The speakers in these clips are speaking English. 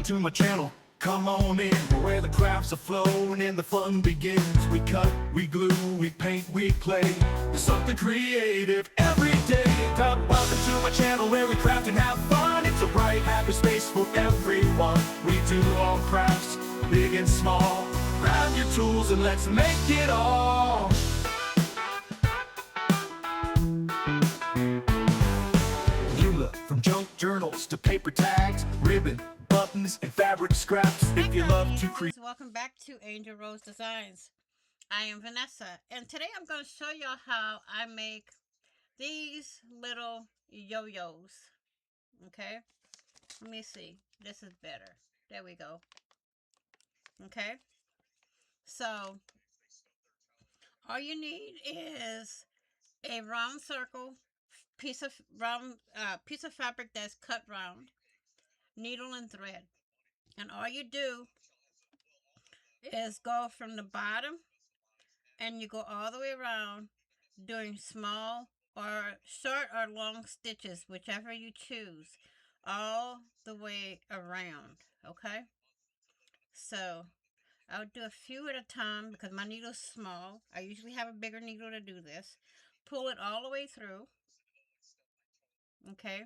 to my channel. Come on in, where the crafts are flowing and the fun begins. We cut, we glue, we paint, we play. There's something creative every day. Welcome to my channel where we craft and have fun. It's a bright, happy space for everyone. We do all crafts, big and small. Grab your tools and let's make it all. From junk journals to paper tags, ribbon, buttons, and fabric scraps. If you love to create. Welcome back to Angel Rose Designs. I am Vanessa, and today I'm going to show y'all how I make these little yo-yos. Okay, let me see. This is better. There we go. Okay, so all you need is a round circle piece of fabric that's cut round, needle and thread, and all you do is go from the bottom and you go all the way around doing small or short or long stitches, whichever you choose, all the way around. Okay, so I'll do a few at a time because my needle's small. I usually have a bigger needle to do this. Pull it all the way through. Okay,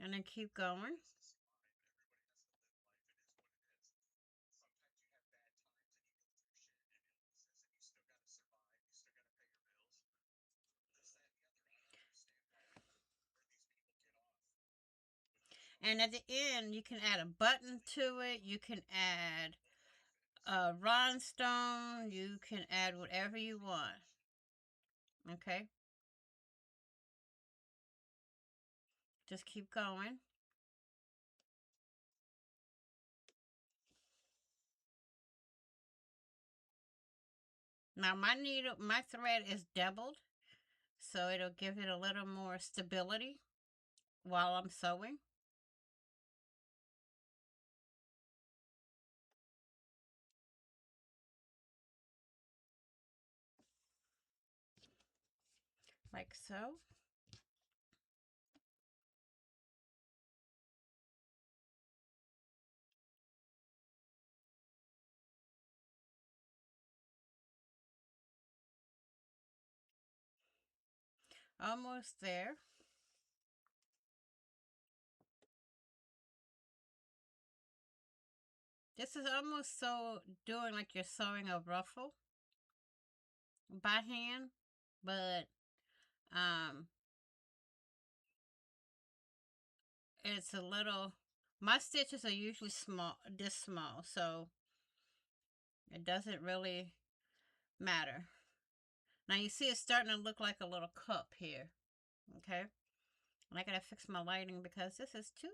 and then keep going. And at the end, you can add a button to it. You can add a rhinestone. You can add whatever you want. Okay, just keep going. Now my thread is doubled, so it'll give it a little more stability while I'm sewing. Like so. Almost there. This is almost so doing like you're sewing a ruffle by hand, but it's a little, my stitches are usually small, this small, so it doesn't really matter. Now you see it's starting to look like a little cup here. Okay, and I gotta fix my lighting because this is too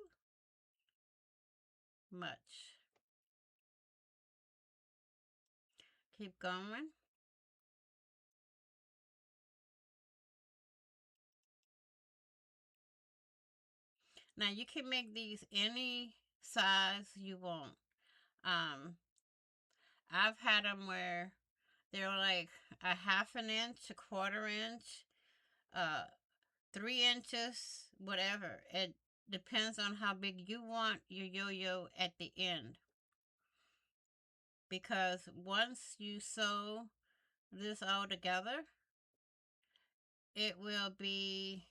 much. Keep going. Now you can make these any size you want. I've had them where they're like a half an inch, a quarter inch, 3 inches, whatever. It depends on how big you want your yo-yo at the end. Because once you sew this all together, it will be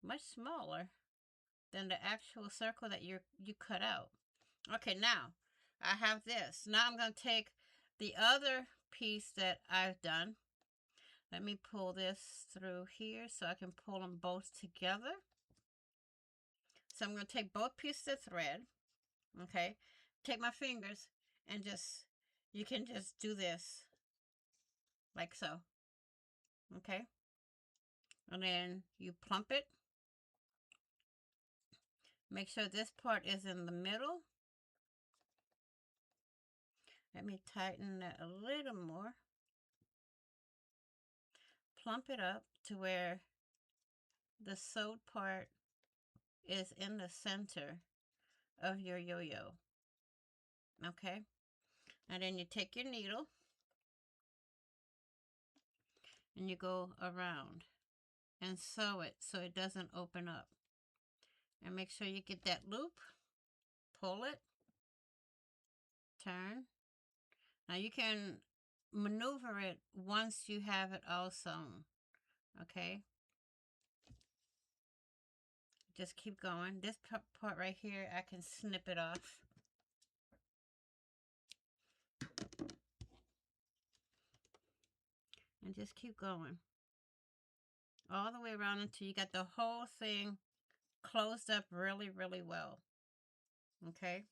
much smaller than the actual circle that you cut out. Okay, now I have this. Now I'm going to take the other piece that I've done. Let me pull this through here so I can pull them both together. So I'm going to take both pieces of thread, okay? Take my fingers and just, you can just do this, like so, okay? And then you plump it. Make sure this part is in the middle. Let me tighten that a little more. Plump it up to where the sewed part is in the center of your yo-yo. Okay? And then you take your needle and you go around and sew it so it doesn't open up. And make sure you get that loop. Pull it. Turn. Now you can maneuver it once you have it all sewn. Okay? Just keep going. This part right here, I can snip it off. And just keep going. All the way around until you got the whole thing closed up really, really well. Okay?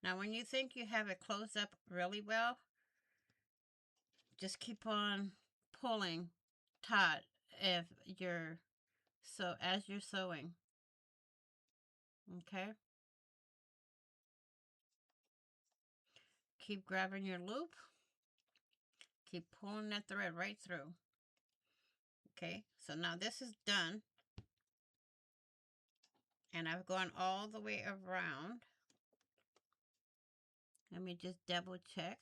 Now, when you think you have it closed up really well, just keep on pulling taut as you're sewing. Okay? Keep grabbing your loop. Keep pulling that thread right through. Okay? So now this is done. And I've gone all the way around. Let me just double check.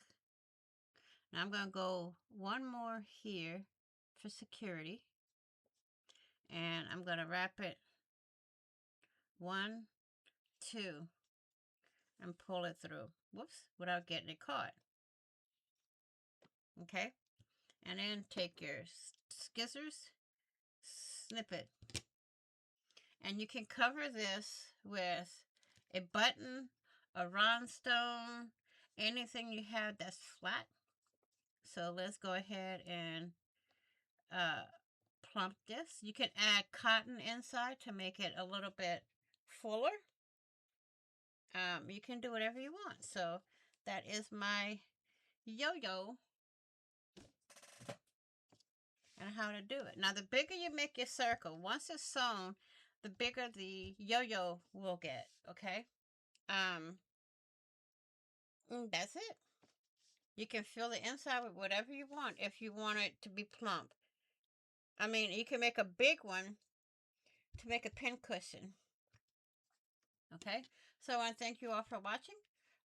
Now I'm going to go one more here for security. And I'm going to wrap it 1, 2, and pull it through. Whoops, without getting it caught. Okay? And then take your scissors, snip it. And you can cover this with a button, a rhinestone, anything you have that's flat. So let's go ahead and plump this. You can add cotton inside to make it a little bit fuller. You can do whatever you want. So that is my yo-yo and how to do it. Now the bigger you make your circle, once it's sewn, the bigger the yo-yo will get. Okay? That's it. You can fill the inside with whatever you want if you want it to be plump. I mean, you can make a big one to make a pin cushion. Okay? So I want to thank you all for watching.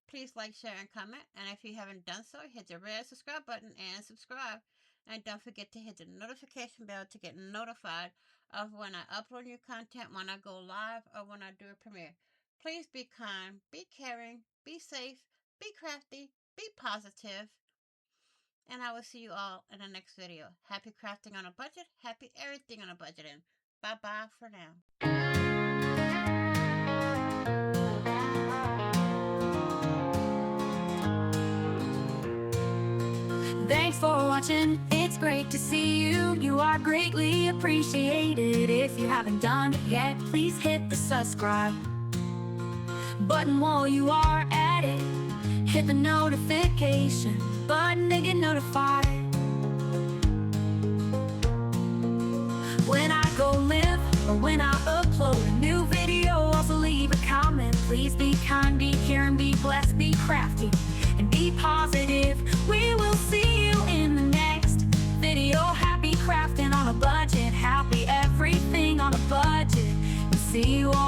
Please like, share, and comment. And if you haven't done so, hit the red subscribe button and subscribe. And don't forget to hit the notification bell to get notified of when I upload new content, when I go live, or when I do a premiere. Please be kind, be caring, be safe, be crafty, be positive. And I will see you all in the next video. Happy crafting on a budget. Happy everything on a budget. And bye-bye for now. Thanks for watching, it's great to see you. You are greatly appreciated. If you haven't done it yet, please hit the subscribe button while you are at it. Hit the notification button to get notified when I go live or when I upload a new video. Also leave a comment. Please be kind, be caring, be blessed, be crafty, and be positive. We will see you in the next video. Happy crafting on a budget. Happy everything on a budget. We'll see you all